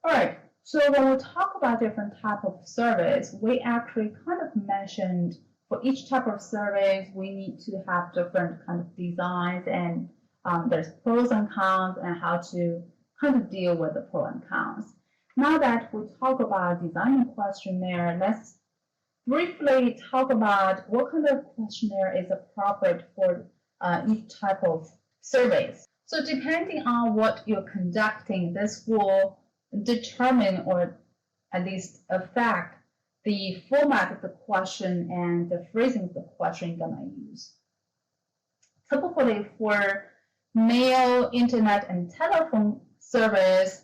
All right. So when we talk about different type of surveys, we actually kind of mentioned for each type of surveys, we need to have different kind of designs, and there's pros and cons and how to kind of deal with the pros and cons. Now that we talk about designing questionnaire, let's briefly talk about what kind of questionnaire is appropriate for each type of surveys. So depending on what you're conducting, this will determine or at least affect the format of the question and the phrasing of the question you're going to use. Typically for mail, internet, and telephone surveys,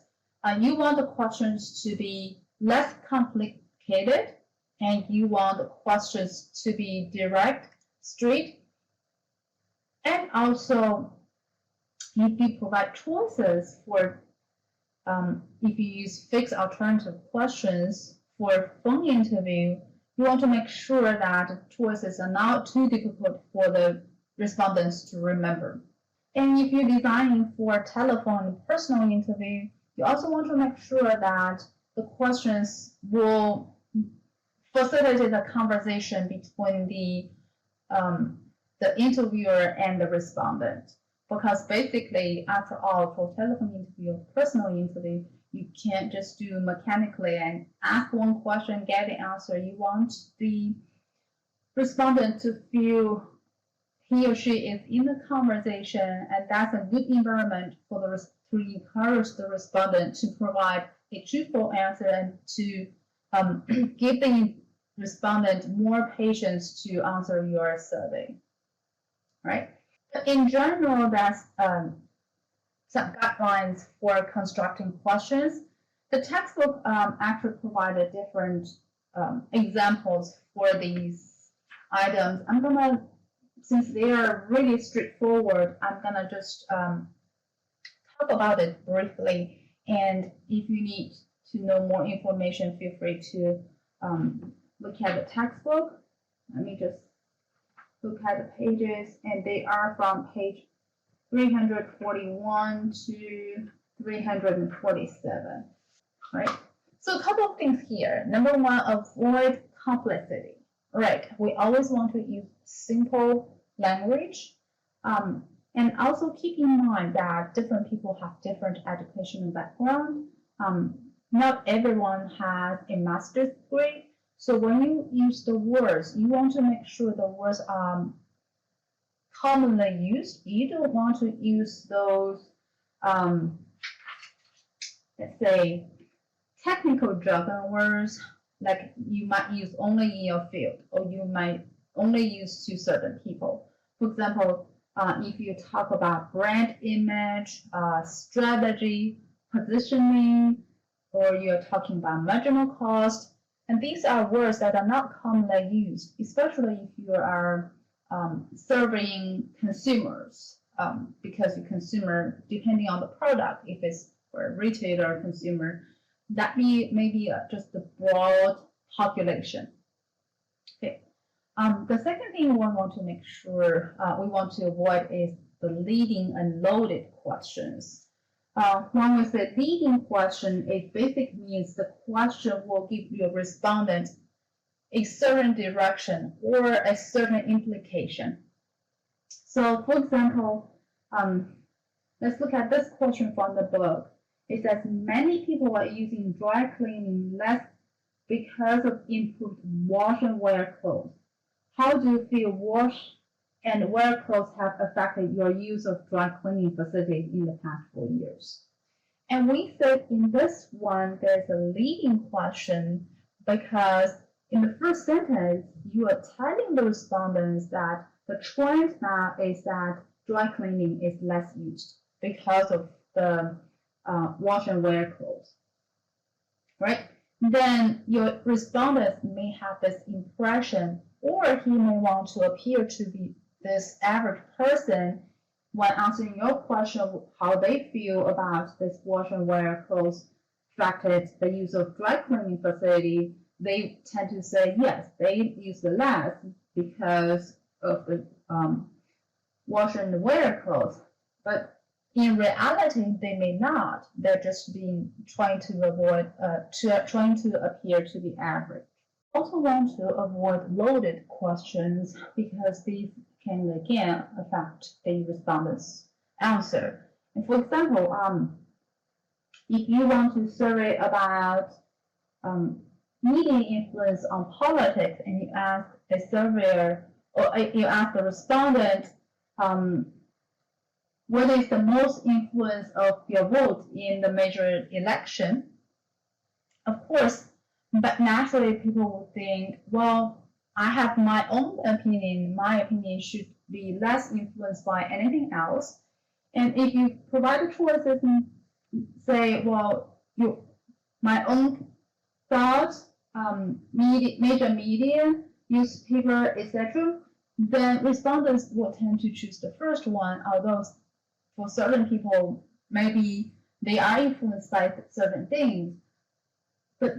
you want the questions to be less complicated, and you want the questions to be direct, straight, and also if you provide choices for if you use fixed alternative questions for phone interview, you want to make sure that choices are not too difficult for the respondents to remember. And if you're designing for telephone and personal interview, you also want to make sure that the questions will facilitate the conversation between the interviewer and the respondent. Because basically, after all, for telephone interview, personal interview, you can't just do mechanically and ask one question, get the answer. You want the respondent to feel he or she is in the conversation, and that's a good environment for to encourage the respondent to provide a truthful answer and to give the respondent more patience to answer your survey, right? In general, that's some guidelines for constructing questions. The textbook actually provided different examples for these items. I'm gonna, since they are really straightforward, I'm gonna just talk about it briefly. And if you need to know more information, feel free to look at the textbook. Let me just look at the pages, and they are from page 341 to 347, right? So a couple of things here. Number one, avoid complexity, right? We always want to use simple language. And also keep in mind that different people have different educational background. Not everyone has a master's degree. So when you use the words, you want to make sure the words are commonly used. You don't want to use those, let's say, technical jargon words like you might use only in your field, or you might only use to certain people. For example, if you talk about brand image, strategy, positioning, or you're talking about marginal cost, and these are words that are not commonly used, especially if you are serving consumers, because the consumer, depending on the product, if it's for a retailer or consumer, that may be just a broad population. Okay. The second thing we want to make sure we want to avoid is the leading and loaded questions. When we say leading question, it basically means the question will give your respondent a certain direction or a certain implication. So, for example, let's look at this question from the book. It says many people are using dry cleaning less because of improved wash and wear clothes. How do you feel wash and wear clothes have affected your use of dry cleaning facilities in the past 4 years? And we said in this one, there's a leading question because in the first sentence, you are telling the respondents that the trend now is that dry cleaning is less used because of the wash and wear clothes, right? Then your respondents may have this impression, or he may want to appear to be this average person when answering your question of how they feel about this wash and wear clothes affected the use of dry cleaning facility. They tend to say yes, they use the less because of the wash and wear clothes. But In reality, they may not. They're just trying to avoid, trying to appear to be average. Also want to avoid loaded questions because these can again affect the respondent's answer. And for example, if you want to survey about media influence on politics, and you ask a surveyor or you ask the respondent, what is the most influence of your vote in the major election? Of course, but naturally people will think, well, I have my own opinion. My opinion should be less influenced by anything else. And if you provide the choices and say, well, my own thoughts, major media, newspaper, etc., then respondents will tend to choose the first one, although for certain people, maybe they are influenced by certain things. But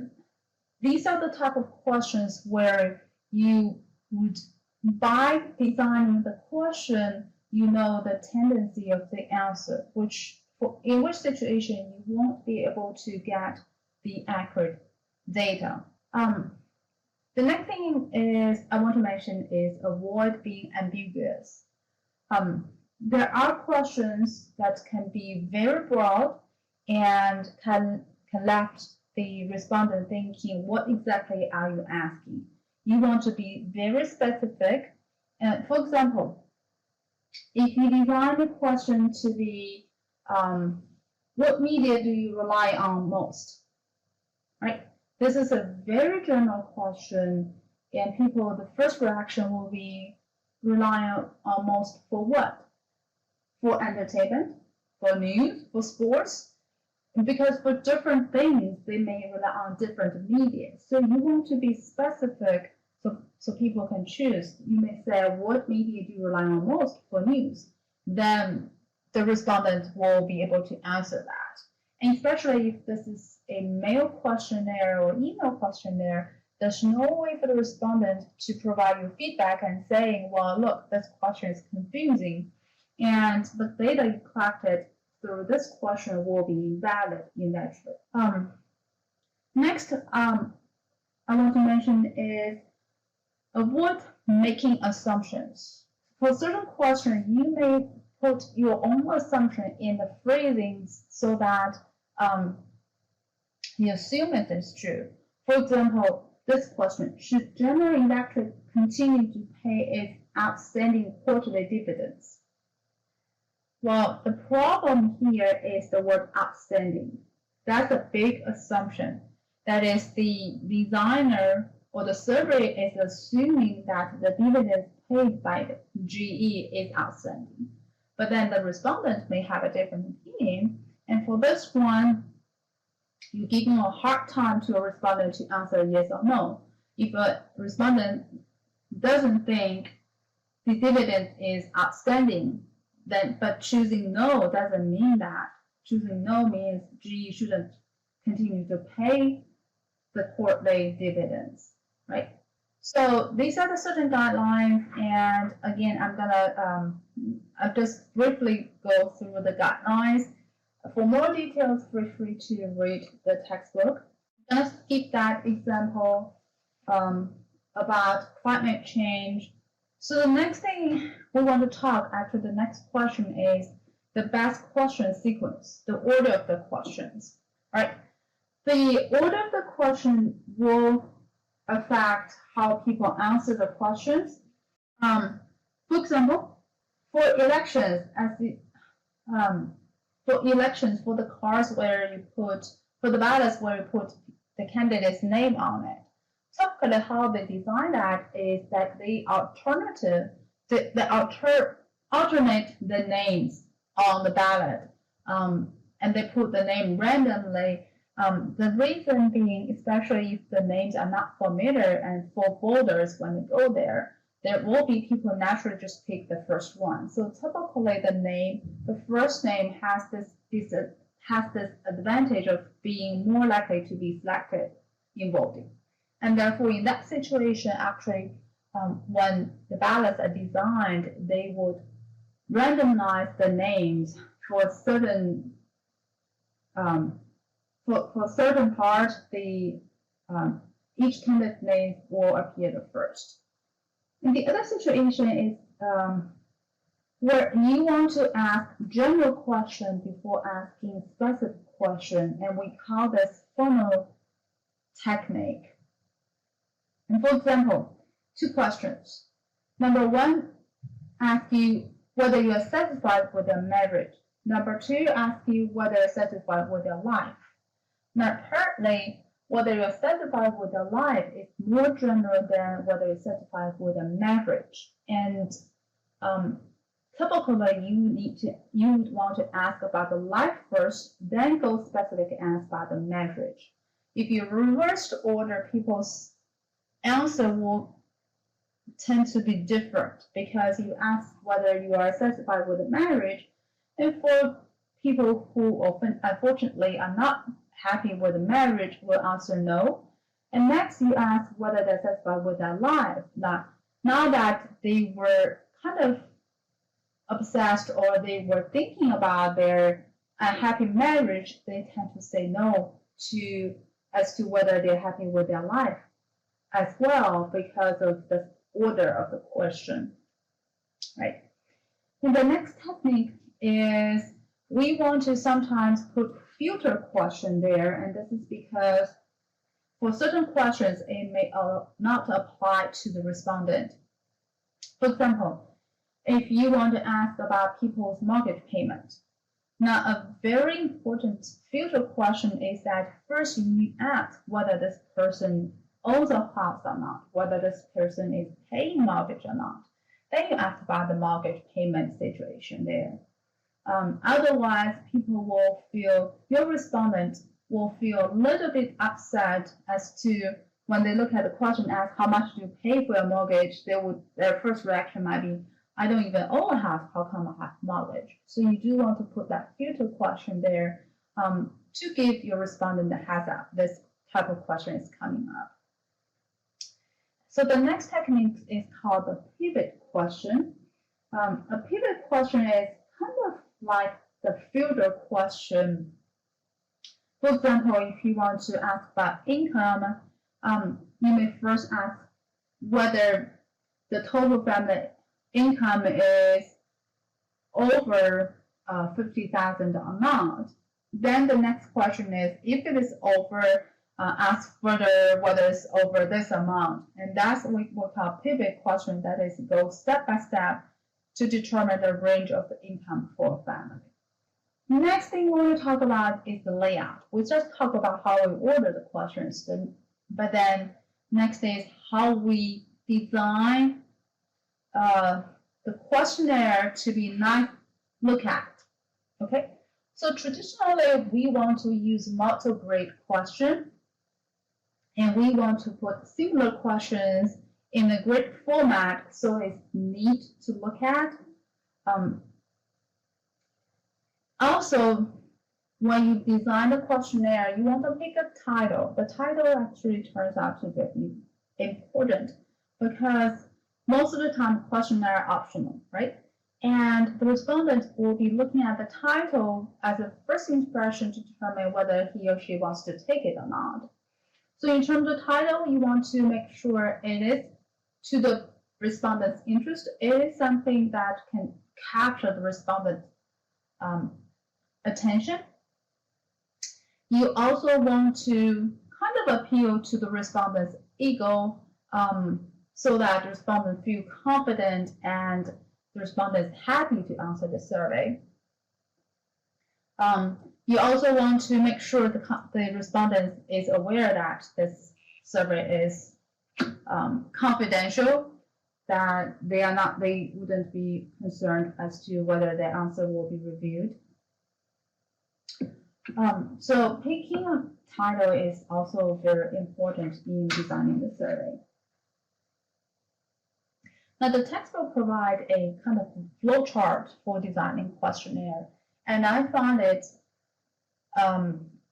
these are the type of questions where you would, by designing the question, you know the tendency of the answer, in which situation you won't be able to get the accurate data. The next thing I want to mention is avoid being ambiguous. There are questions that can be very broad and can left the respondent thinking, what exactly are you asking? You want to be very specific. For example, if you design the question to be, what media do you rely on most? Right? This is a very general question, and the first reaction will be relying on most for what? For entertainment, for news, for sports, because for different things, they may rely on different media. So you want to be specific so people can choose. You may say, what media do you rely on most for news? Then the respondent will be able to answer that. And especially if this is a mail questionnaire or email questionnaire, there's no way for the respondent to provide you feedback and saying, well, look, this question is confusing, and the data you collected through this question will be invalid eventually. Next, I want to mention is avoid making assumptions. For certain questions, you may put your own assumption in the phrasings so that you assume it is true. For example, this question, should General Electric continue to pay its outstanding quarterly dividends? Well, the problem here is the word outstanding. That's a big assumption. That is, the designer or the surveyor is assuming that the dividends paid by the GE is outstanding. But then the respondent may have a different opinion. And for this one, you're giving a hard time to a respondent to answer yes or no. If a respondent doesn't think the dividend is outstanding, but choosing no doesn't mean that. Choosing no means GE shouldn't continue to pay the quarterly dividends, right? So these are the certain guidelines, and again, I'll just briefly go through the guidelines. For more details, feel free to read the textbook. Just skip that example about climate change. So the next thing we want to talk after the next question is the best question sequence, the order of the questions, right? The order of the question will affect how people answer the questions. For example, for elections, for the cards for the ballots where you put the candidate's name on it. Typically, how they design that is that they alternate the names on the ballot, and they put the name randomly. The reason being, especially if the names are not familiar and for voters when they go there will be people naturally just pick the first one. So typically, the first name has this advantage of being more likely to be selected in voting. And therefore, in that situation, actually, when the ballots are designed, they would randomize the names for certain for certain part, the each candidate name will appear the first. And the other situation is where you want to ask general question before asking specific question, and we call this funnel technique. And for example, 2 questions. Number 1, ask you whether you are satisfied with your marriage. Number 2, ask you whether you're satisfied with your life. Now, thirdly, whether you're satisfied with your life is more general than whether you're satisfied with a marriage. And typically, you would want to ask about the life first, then go specific and ask about the marriage. If you reverse the order, people's answer will tend to be different because you ask whether you are satisfied with the marriage, and for people who often, unfortunately, are not happy with the marriage will answer no. And next you ask whether they're satisfied with their life. Now that they were kind of obsessed or they were thinking about their unhappy marriage, they tend to say no as to whether they're happy with their life as well because of the order of the question, right? And the next technique is we want to sometimes put filter question there, and this is because for certain questions it may not apply to the respondent. For example, if you want to ask about people's mortgage payment, now a very important filter question is that first you need to ask whether this person owns a house or not, whether this person is paying mortgage or not. Then you ask about the mortgage payment situation there. Otherwise, your respondent will feel a little bit upset as to when they look at the question, ask how much do you pay for your mortgage, their first reaction might be, I don't even own a house, how come I have mortgage? So you do want to put that filter question there to give your respondent the heads up this type of question is coming up. So the next technique is called the pivot question. A pivot question is kind of like the filter question. For example, if you want to ask about income, you may first ask whether the total family income is over 50,000 or not. Then the next question is, if it is over, ask further whether it's over this amount. And that's what we call pivot question, that is go step by step to determine the range of the income for a family. Next thing we want to talk about is the layout. We just talked about how we order the questions, but then next is how we design the questionnaire to be nice look at. Okay, so traditionally we want to use multi-grade question, and we want to put similar questions in a grid format so it's neat to look at. Also, when you design the questionnaire, you want to pick a title. The title actually turns out to be important because most of the time questionnaire are optional, right? And the respondent will be looking at the title as a first impression to determine whether he or she wants to take it or not. So in terms of title, you want to make sure it is to the respondent's interest. It is something that can capture the respondent's attention. You also want to kind of appeal to the respondent's ego so that the respondent feels confident and the respondent is happy to answer the survey. You also want to make sure the respondent is aware that this survey is confidential, that they wouldn't be concerned as to whether their answer will be reviewed. So picking a title is also very important in designing the survey. Now the text will provide a kind of flowchart for designing questionnaire, and I found it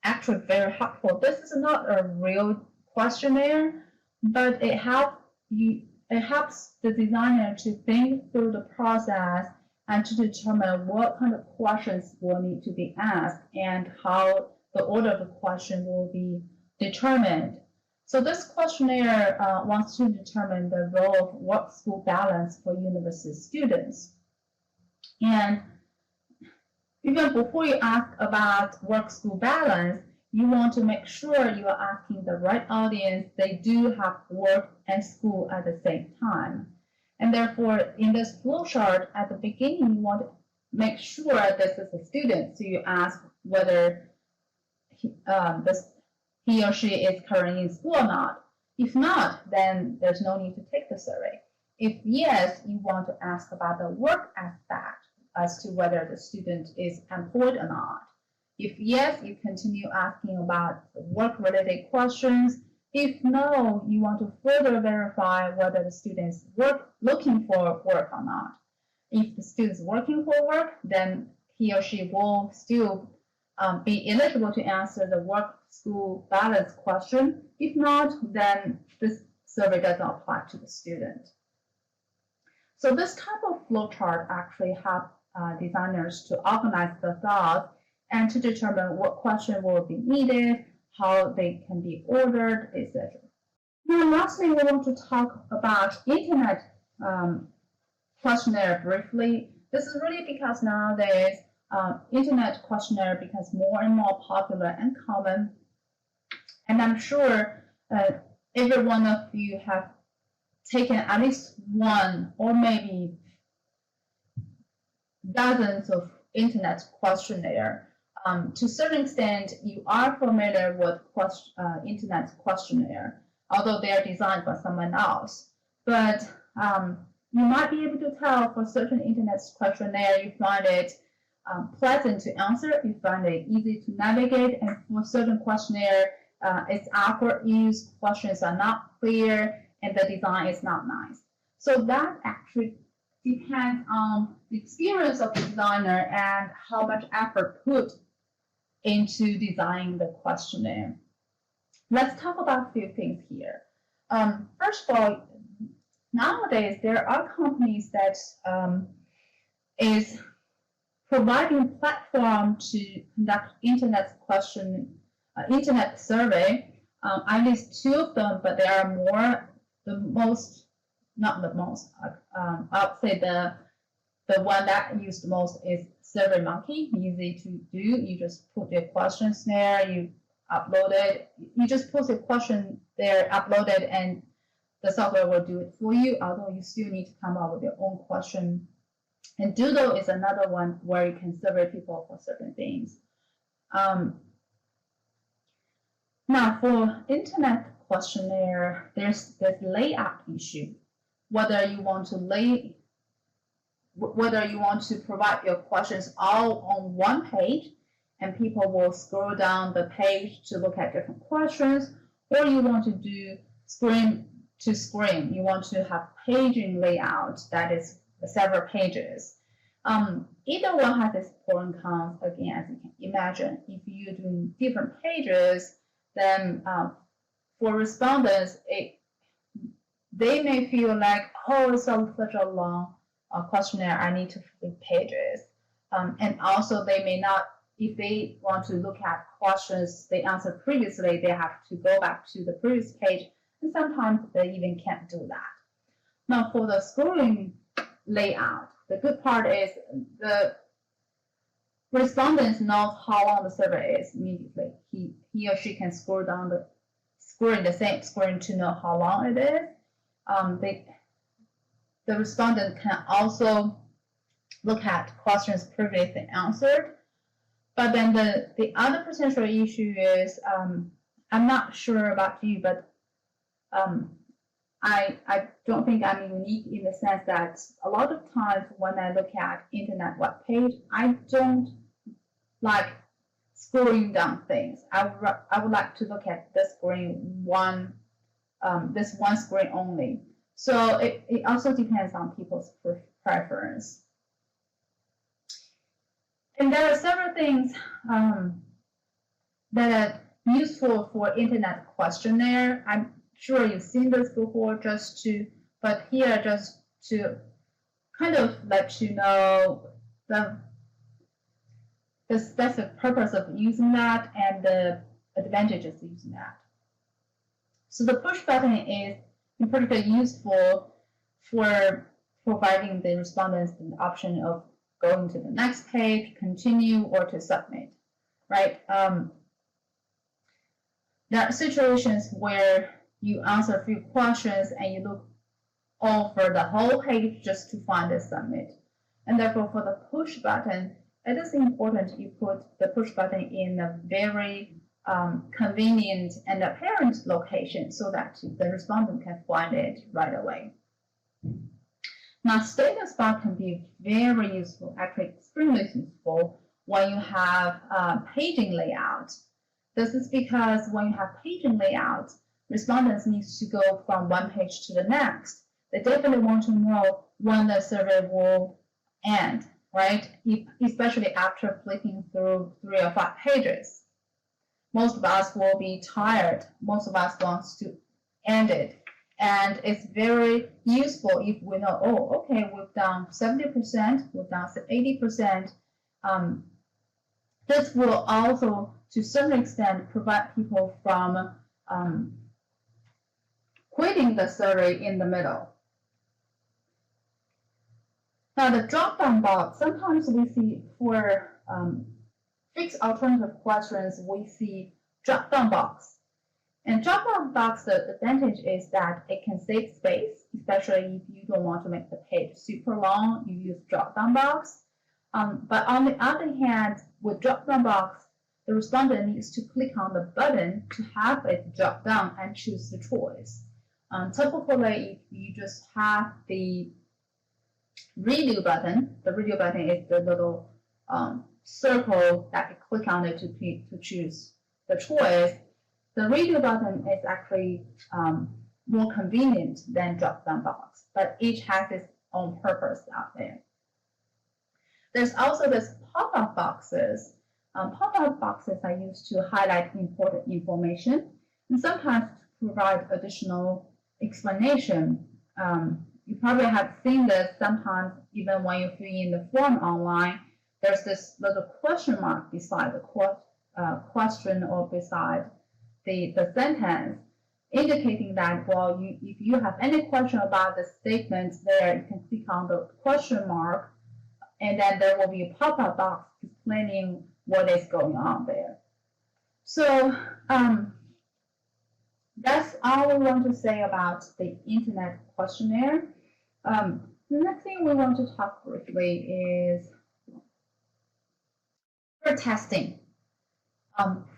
actually very helpful. This is not a real questionnaire, but it helps the designer to think through the process and to determine what kind of questions will need to be asked and how the order of the question will be determined. So this questionnaire wants to determine the role of work-school balance for university students. And even before you ask about work-school balance, you want to make sure you are asking the right audience. They do have work and school at the same time. And therefore, in this flowchart, at the beginning, you want to make sure this is a student. So you ask whether he or she is currently in school or not. If not, then there's no need to take the survey. If yes, you want to ask about the work aspect as to whether the student is employed or not. If yes, you continue asking about work-related questions. If no, you want to further verify whether the student is looking for work or not. If the student is working for work, then he or she will still be eligible to answer the work-school balance question. If not, then this survey doesn't apply to the student. So this type of flowchart actually helps designers to organize the thoughts and to determine what question will be needed, how they can be ordered, etc. Now, lastly, we want to talk about internet questionnaire briefly. This is really because nowadays internet questionnaire becomes more and more popular and common. And I'm sure every one of you have taken at least one or maybe dozens of internet questionnaire. To a certain extent, you are familiar with internet questionnaire, although they are designed by someone else. But you might be able to tell for certain internet questionnaire, you find it pleasant to answer, you find it easy to navigate, and for certain questionnaire, it's awkward use, questions are not clear, and the design is not nice. So that actually depends on the experience of the designer and how much effort put into designing the questionnaire. Let's talk about a few things here. First of all, nowadays there are companies that is providing platform to conduct internet survey. At least two of them, but there are more. The most, not the most. I would say the one that used most is SurveyMonkey. Easy to do. You just put your questions there. You upload it. You just put the question there, upload it, and the software will do it for you. Although you still need to come up with your own question. And Doodle is another one where you can survey people for certain things. Now, for internet questionnaire, there's this layout issue. Whether you want to provide your questions all on one page, and people will scroll down the page to look at different questions, or you want to do screen to screen. You want to have paging layout that is several pages. Either one has its pros and cons. Again, as you can imagine, if you're doing different pages, then for respondents, they may feel like, oh, it's such a long questionnaire, I need to flip pages. And also they may not, if they want to look at questions they answered previously, they have to go back to the previous page, and sometimes they even can't do that. Now for the scrolling layout, the good part is the respondent knows how long the survey is immediately. He or she can scroll down the same screen to know how long it is. The respondent can also look at questions previously answered. But then the other potential issue is, I'm not sure about you, but I don't think I'm unique in the sense that a lot of times when I look at internet web page, I don't like scrolling down things. I would like to look at this one screen only. So it also depends on people's preference. And there are several things that are useful for internet questionnaire. I'm sure you've seen this before, but here just to kind of let you know the specific purpose of using that and the advantages of using that. So the push button is in particular useful for providing the respondents the option of going to the next page, continue, or to submit, right? There are situations where you answer a few questions and you look over the whole page just to find the submit. And therefore, for the push button, it is important you put the push button in a very convenient and apparent location so that the respondent can find it right away. Now, status bar can be very useful, actually extremely useful when you have paging layout. This is because when you have paging layout, respondents need to go from one page to the next. They definitely want to know when the survey will end, right? Especially after flipping through 3 or 5 pages. Most of us will be tired. Most of us want to end it. And it's very useful if we know, oh, okay, we've done 70%, we've done 80%. This will also, to a certain extent, prevent people from quitting the survey in the middle. Now, the drop-down box, sometimes we see for fixed alternative questions, we see drop-down box. And drop-down box, the advantage is that it can save space, especially if you don't want to make the page super long, you use drop-down box. But on the other hand, with drop-down box, the respondent needs to click on the button to have it drop down and choose the choice. Typically, if you just have the redo button, the redo button is the little circle that you click on it to choose the choice. The redo button is actually more convenient than drop-down box, but each has its own purpose out there. There's also this pop-up boxes. Pop-up boxes are used to highlight important information and sometimes to provide additional explanation. You probably have seen this sometimes even when you fill in the form online. There's this little question mark beside the question or beside the sentence, indicating that, well, if you have any question about the statements there, you can click on the question mark, and then there will be a pop-up box explaining what is going on there. So that's all we want to say about the Internet questionnaire. The next thing we want to talk briefly is pre-testing.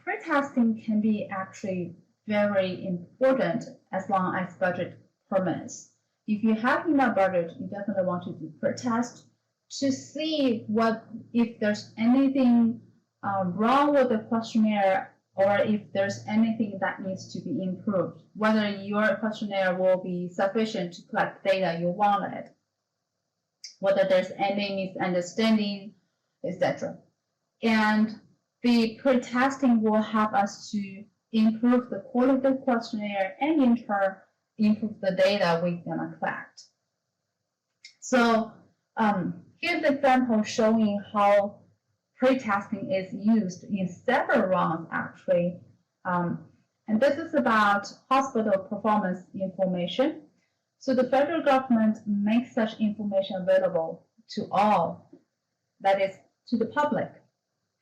Pre-testing can be actually very important as long as budget permits. If you have enough budget, you definitely want to do pre-test to see if there's anything wrong with the questionnaire or if there's anything that needs to be improved, whether your questionnaire will be sufficient to collect data you wanted, whether there's any misunderstanding, etc. And the pre-testing will help us to improve the quality of the questionnaire and in turn improve the data we're going to collect. So here's an example showing how pre-testing is used in several rounds actually. And this is about hospital performance information. So the federal government makes such information available to all, that is, to the public.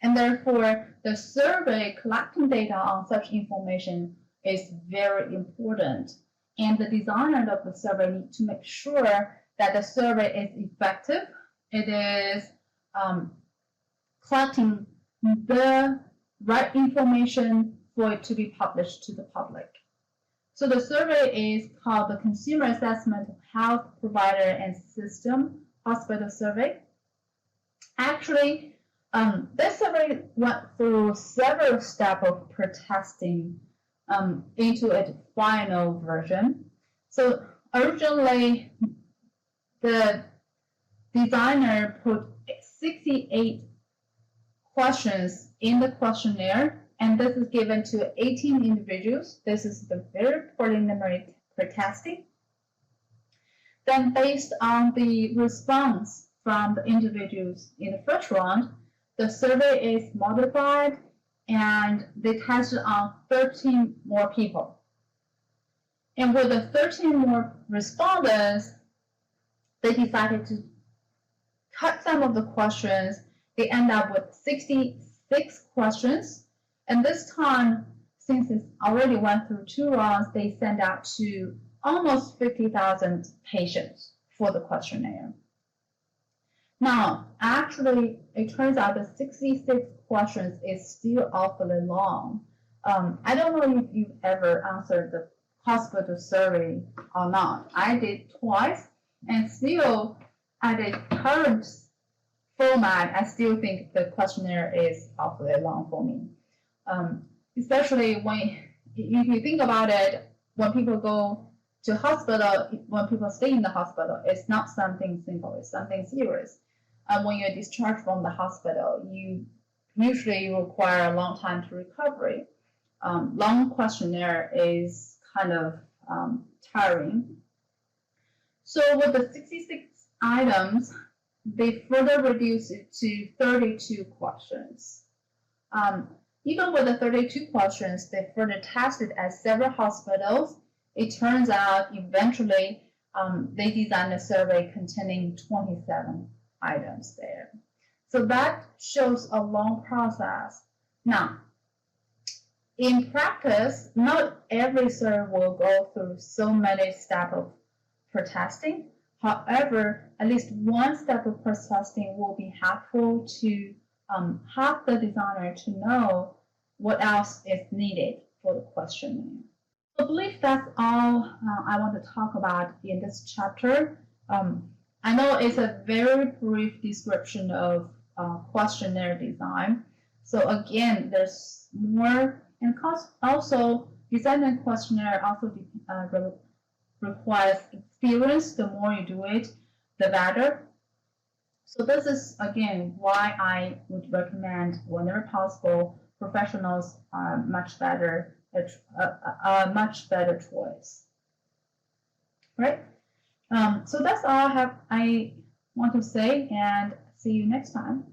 And therefore, the survey collecting data on such information is very important. And the designer of the survey needs to make sure that the survey is effective. It is collecting the right information for it to be published to the public. So the survey is called the Consumer Assessment of Health Provider and System Hospital Survey. Actually, this survey went through several steps of pre-testing into its final version. So originally, the designer put 68 questions in the questionnaire, and this is given to 18 individuals. This is the very preliminary pre-testing. Then based on the response from the individuals in the first round, the survey is modified and they tested on 13 more people. And with the 13 more respondents, they decided to cut some of the questions. They end up with 66 questions. And this time, since it's already went through 2 rounds, they sent out to almost 50,000 patients for the questionnaire. Now, actually, it turns out that 66 questions is still awfully long. I don't know if you've ever answered the hospital survey or not. I did twice, and still, at the current format, I still think the questionnaire is awfully long for me. Especially if you think about it, when people go to hospital, when people stay in the hospital, it's not something simple, it's something serious. When you're discharged from the hospital, you usually require a long time to recovery. Long questionnaire is kind of tiring. So with the 66 items, they further reduced it to 32 questions. Even with the 32 questions, they further tested at several hospitals. It turns out eventually they designed a survey containing 27 items there. So that shows a long process. Now, in practice, not every survey will go through so many steps of pretesting. However, at least one step of pretesting will be helpful to help the designer to know what else is needed for the questionnaire. I believe that's all I want to talk about in this chapter. I know it's a very brief description of questionnaire design. So again, there's more, and also designing a questionnaire also requires experience. The more you do it, the better. So this is again why I would recommend, whenever possible, professionals are a much better choice. Right? So that's all I want to say, and see you next time.